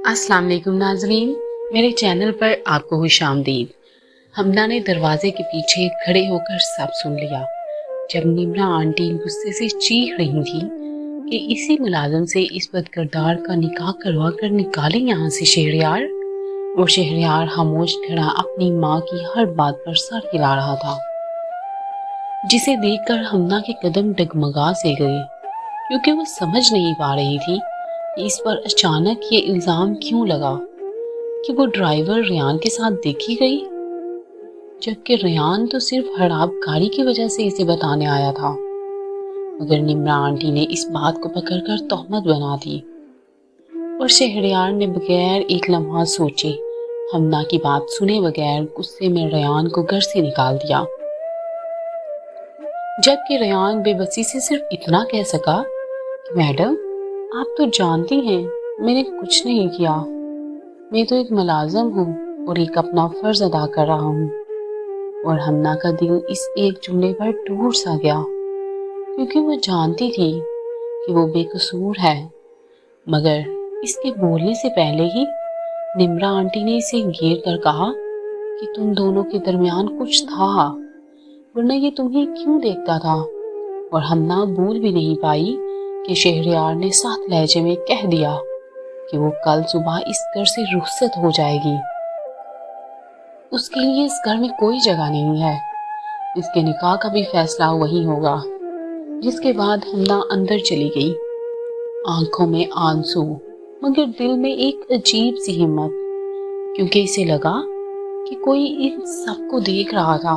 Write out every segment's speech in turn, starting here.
अस्सलाम वालेकुम नाजरीन, मेरे चैनल पर आपको खुश आमदीद। हमना ने दरवाजे के पीछे खड़े होकर सब सुन लिया जब निम्रा आंटी गुस्से से चीख रही थी कि इसी मुलाजिम से इस बदकिरदार का निकाह करवा कर निकालें यहाँ से शहरयार। और शहरयार खामोश खड़ा अपनी माँ की हर बात पर सर हिला रहा था, जिसे देखकर हमना के कदम डगमगा से गए, क्योंकि वो समझ नहीं पा रही थी कि इस पर अचानक ये इल्ज़ाम क्यों लगा कि वो ड्राइवर रेयान के साथ देखी गई, जबकि रेयान तो सिर्फ खराब गाड़ी की वजह से इसे बताने आया था। मगर निम्रा आंटी ने इस बात को पकड़कर तोहमत बना दी और शहरयार ने बगैर एक लम्हा सोचे हमना की बात सुने बगैर गुस्से में रेयान को घर से निकाल दिया। जबकि रेयान बेबसी से सिर्फ इतना कह सका कि मैडम, आप तो जानती हैं मैंने कुछ नहीं किया, मैं तो एक मुलाजिम हूँ और एक अपना फर्ज अदा कर रहा हूँ। और हमना का दिल इस एक जुमले पर टूट सा गया, क्योंकि वो जानती थी कि वो बेकसूर है। मगर इसके बोलने से पहले ही निम्रा आंटी ने इसे घेर कर कहा कि तुम दोनों के दरमियान कुछ था, वरना ये तुम्हें क्यों देखता था। और हमना भूल भी नहीं पाई कि शहरयार ने साथ लहजे में कह दिया कि वो कल सुबह इस घर से रुखसत हो जाएगी, उसके लिए इस घर में कोई जगह नहीं है, इसके निकाह का भी फैसला वही होगा। जिसके बाद हमना अंदर चली गई, आंखों में आंसू मगर दिल में एक अजीब सी हिम्मत, क्योंकि इसे लगा कि कोई इन सबको देख रहा था,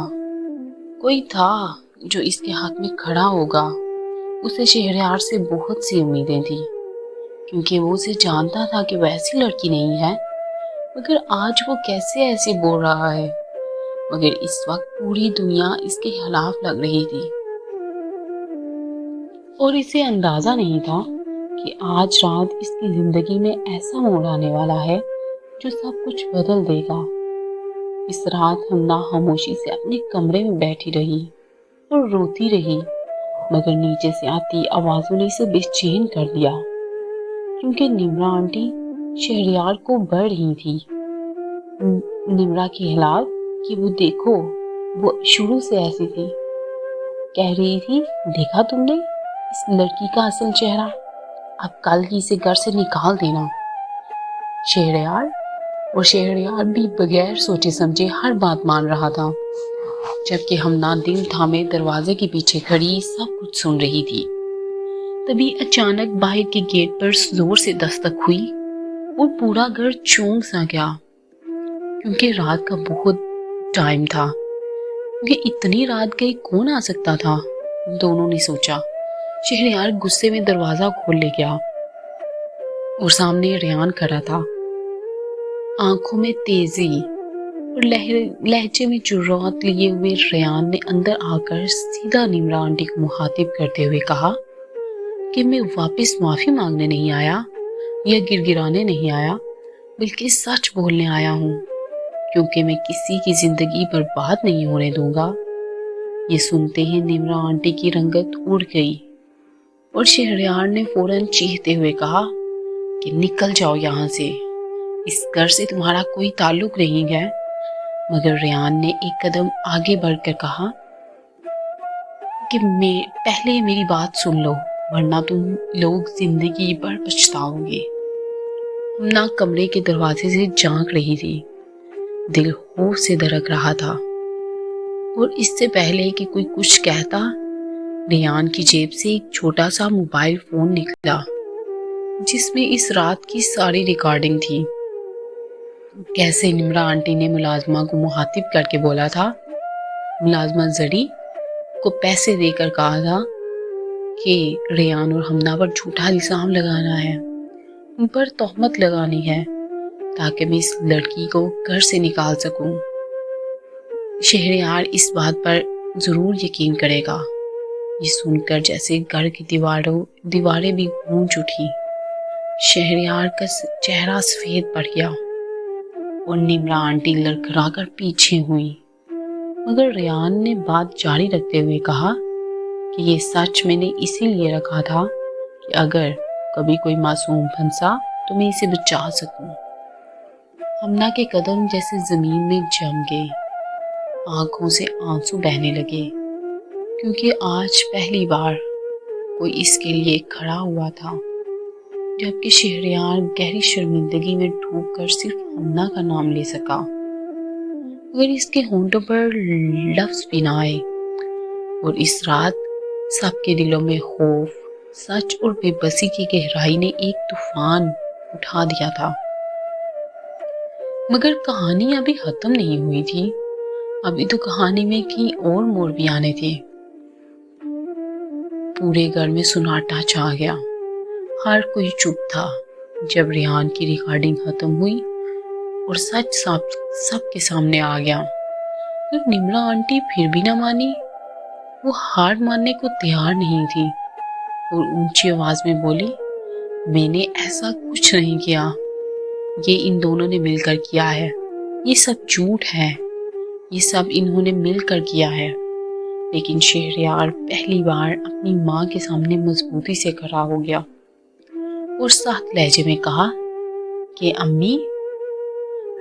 कोई था जो इसके हक में खड़ा होगा। उसे शहरयार से बहुत सी उम्मीदें थी, क्योंकि वो उसे जानता था कि वैसी लड़की नहीं है, मगर आज वो कैसे ऐसे बोल रहा है। मगर इस वक्त पूरी दुनिया इसके खिलाफ लग रही थी और इसे अंदाजा नहीं था कि आज रात इसकी जिंदगी में ऐसा मोड़ आने वाला है जो सब कुछ बदल देगा। इस रात हमना खामोशी से अपने कमरे में बैठी रही और रोती रही, मगर नीचे से आती आवाजों ने इसे बेचैन कर दिया, क्योंकि निम्रा आंटी शहरयार को बढ़ रही थी निम्रा के खिलाफ कि वो देखो, वो शुरू से ऐसी थी। कह रही थी, देखा तुमने इस लड़की का असल चेहरा, अब कल ही इसे घर से निकाल देना। शहरयार भी बगैर सोचे समझे हर बात मान रहा था, जबकि हमना दिल थामे दरवाजे के पीछे खड़ी सब कुछ सुन रही थी। तभी अचानक बाहर के गेट पर जोर से दस्तक हुई और पूरा घर चौंक सा गया, क्योंकि रात का बहुत टाइम था। क्योंकि इतनी रात गई कौन आ सकता था, दोनों ने सोचा। शहरयार गुस्से में दरवाजा खोल ले गया और सामने रेयान खड़ा था, आंखों में तेजी और लहजे में जुर्रात लिए हुए। रेयान ने अंदर आकर सीधा निम्रा आंटी को मुखातिब करते हुए कहा कि मैं वापस माफी मांगने नहीं आया या गिड़गिड़ाने नहीं आया, बल्कि सच बोलने आया हूँ, क्योंकि मैं किसी की जिंदगी बर्बाद नहीं होने दूंगा। ये सुनते ही निम्रा आंटी की रंगत उड़ गई और शहरयार ने फौरन चीखते हुए कहा कि निकल जाओ यहाँ से, इस घर से तुम्हारा कोई ताल्लुक नहीं है। मगर रेयान ने एक कदम आगे बढ़कर कहा कि पहले मेरी बात सुन लो, वरना तुम लोग जिंदगी भर पछताओगे। हमना कमरे के दरवाजे से झांक रही थी, दिल खौफ से धड़क रहा था। और इससे पहले कि कोई कुछ कहता, रेयान की जेब से एक छोटा सा मोबाइल फोन निकला, जिसमें इस रात की सारी रिकॉर्डिंग थी। कैसे निम्रा आंटी ने मुलाजमा को मुखातिब करके बोला था, मुलाजमा जरी को पैसे देकर कहा था कि रेयान और हमना पर झूठा इल्जाम लगाना है, उन पर तोहमत लगानी है, ताकि मैं इस लड़की को घर से निकाल सकूं। शहरयार इस बात पर जरूर यकीन करेगा। ये सुनकर जैसे घर की दीवारें भी गूंज उठी। शहरयार का चेहरा सफेद पड़ गया और निम्रा आंटी लड़खड़ाकर पीछे हुई, मगर रेयान ने बात जारी रखते हुए कहा कि ये सच मैंने इसीलिए रखा था कि अगर कभी कोई मासूम फंसा تو میں اسے بچا سکوں۔ ہمنا کے قدم جیسے زمین میں جم گئے، آنکھوں سے آنسو بہنے لگے، کیونکہ آج پہلی بار کوئی اس کے لیے کھڑا ہوا تھا، جبکہ شہریار گہری شرمندگی میں ڈوب کر صرف ہمنا کا نام لے سکا۔ اگر اس کے ہونٹوں پر لفظ بھی نہ آئے، اور اس رات سب کے دلوں میں خوف، سچ اور بے بسی کی گہرائی نے ایک طوفان اٹھا دیا تھا۔ مگر کہانی ابھی ختم نہیں ہوئی تھی، ابھی تو کہانی میں کئی اور موڑ بھی آنے تھے۔ پورے گھر میں سناٹا چھا گیا، ہر کوئی چپ تھا۔ جب ریحان کی ریکارڈنگ ختم ہوئی اور سچ سب کے سامنے آ گیا، تو نمرا آنٹی پھر بھی نہ مانی۔ وہ ہار ماننے کو تیار نہیں تھی اور اونچی آواز میں بولی، میں نے ایسا کچھ نہیں کیا، یہ ان دونوں نے مل کر کیا ہے، یہ سب جھوٹ ہے، یہ سب انہوں نے مل کر کیا ہے۔ لیکن شہریار پہلی بار اپنی ماں کے سامنے مضبوطی سے کھڑا ہو گیا اور سخت لہجے میں کہا کہ امی،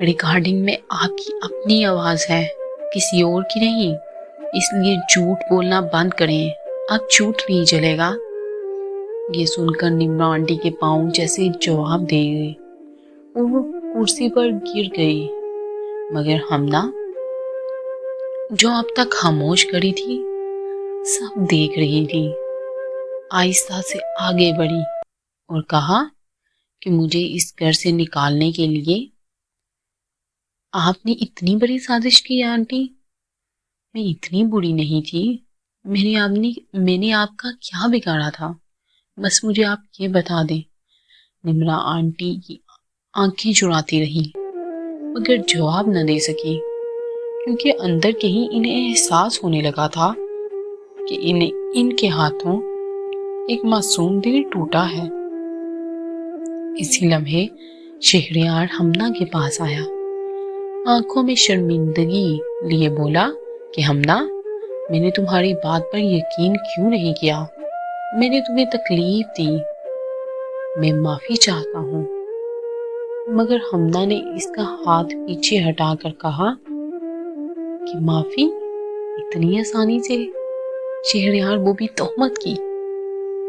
ریکارڈنگ میں آپ کی اپنی آواز ہے، کسی اور کی نہیں، اس لیے جھوٹ بولنا بند کریں، اب جھوٹ نہیں چلے گا۔ یہ سن کر نمرا آنٹی کے پاؤں جیسے جواب دے گئے اور وہ کرسی پر گر گئی، مگر ہمنا جو اب تک خاموش کھڑی تھی، سب دیکھ رہی تھی، آہستہ سے آگے بڑھی اور کہا کہ مجھے اس گھر سے نکالنے کے لیے آپ نے اتنی بڑی سازش کی آنٹی؟ میں اتنی بری نہیں تھی، میں نے آپ کا کیا بگاڑا تھا؟ بس مجھے آپ یہ بتا دیں۔ نمرا آنٹی کی آنکھیں چراتی رہی مگر جواب نہ دے سکی، کیونکہ اندر کہیں انہیں احساس ہونے لگا تھا کہ ان کے ہاتھوں ایک معصوم دل ٹوٹا ہے۔ اسی لمحے شہریار ہمنا کے پاس آیا، آنکھوں میں شرمندگی لیے بولا کہ ہمنا، میں نے تمہاری بات پر یقین کیوں نہیں کیا؟ میں نے تمہیں تکلیف دی، میں معافی چاہتا ہوں۔ مگر ہمنا نے اس کا ہاتھ پیچھے ہٹا کر کہا کہ معافی اتنی آسانی سے؟ شہریار، وہ بھی تہمت کی؟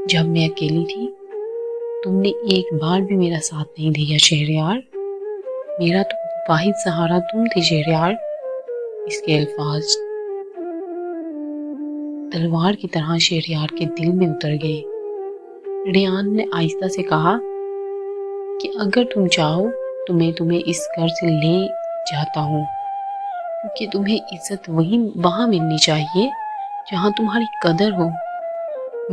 جب میں اکیلی تھی تم نے ایک بار بھی میرا ساتھ نہیں دیا شہریار، میرا تو واحد سہارا تم تھے شہریار۔ اس کے الفاظ تلوار کی طرح شہریار کے دل میں اتر گئے۔ ریحان نے آہستہ سے کہا کہ اگر تم چاہو تو میں تمہیں اس گھر سے لے جاتا ہوں، کیونکہ تمہیں عزت وہاں ملنی چاہیے جہاں تمہاری قدر ہو۔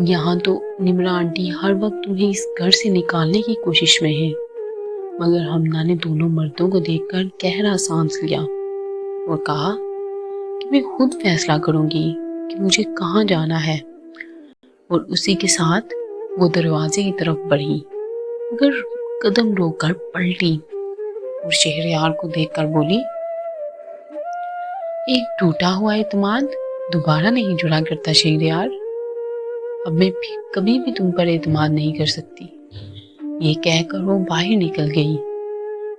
یہاں تو نمرا آنٹی ہر وقت تمہیں اس گھر سے نکالنے کی کوشش میں ہے۔ مگر ہمنا نے دونوں مردوں کو دیکھ کر گہرا سانس لیا اور کہا کہ میں خود فیصلہ کروں گی کہ مجھے کہاں جانا ہے، اور اسی کے ساتھ وہ دروازے کی طرف بڑھی، مگر قدم روک کر پلٹی اور شہریار کو دیکھ کر بولی، ایک ٹوٹا ہوا اعتماد دوبارہ نہیں جڑا کرتا شہریار، اب میں کبھی بھی تم پر اعتماد نہیں کر سکتی۔ یہ کہہ کر وہ باہر نکل گئی۔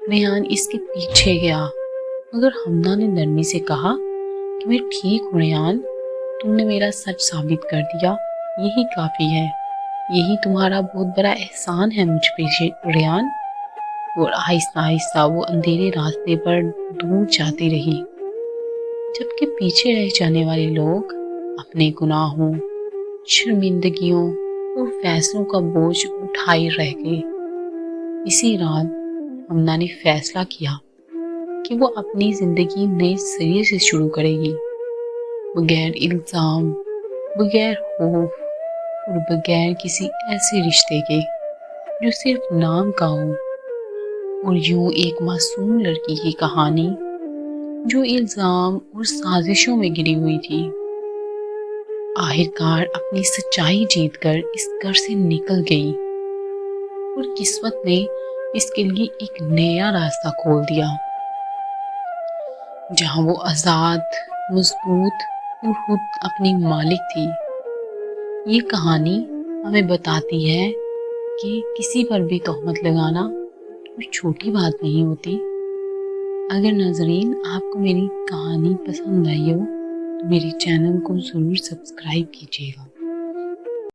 ریحان اس کے پیچھے گیا، مگر ہمنا نے نرمی سے کہا کہ میں ٹھیک ہوں ریحان، تم نے میرا سچ ثابت کر دیا، یہی کافی ہے، یہی تمہارا بہت بڑا احسان ہے مجھ پہ ریحان۔ اور آہستہ آہستہ وہ اندھیرے راستے پر دور جاتی رہی، جبکہ پیچھے رہ جانے والے لوگ اپنے گناہوں، شرمندگیوں اور فیصلوں کا بوجھ اٹھائے رہ گئے۔ اسی رات ہمنا نے فیصلہ کیا کہ وہ اپنی زندگی نئے سرے سے شروع کرے گی، بغیر الزام، بغیر خوف اور بغیر کسی ایسے رشتے کے جو صرف نام کا ہو۔ اور یوں ایک معصوم لڑکی کی کہانی جو الزام اور سازشوں میں گری ہوئی تھی، آخرکار اپنی سچائی جیت کر اس گھر سے نکل گئی، اور قسمت نے اس کے لیے ایک نیا راستہ کھول دیا، جہاں وہ آزاد، مضبوط اور خود اپنی مالک تھی۔ یہ کہانی ہمیں بتاتی ہے کہ کسی پر بھی تہمت لگانا کوئی چھوٹی بات نہیں ہوتی۔ اگر ناظرین آپ کو میری کہانی پسند آئی ہو تو میرے چینل کو ضرور سبسکرائب کیجیے گا۔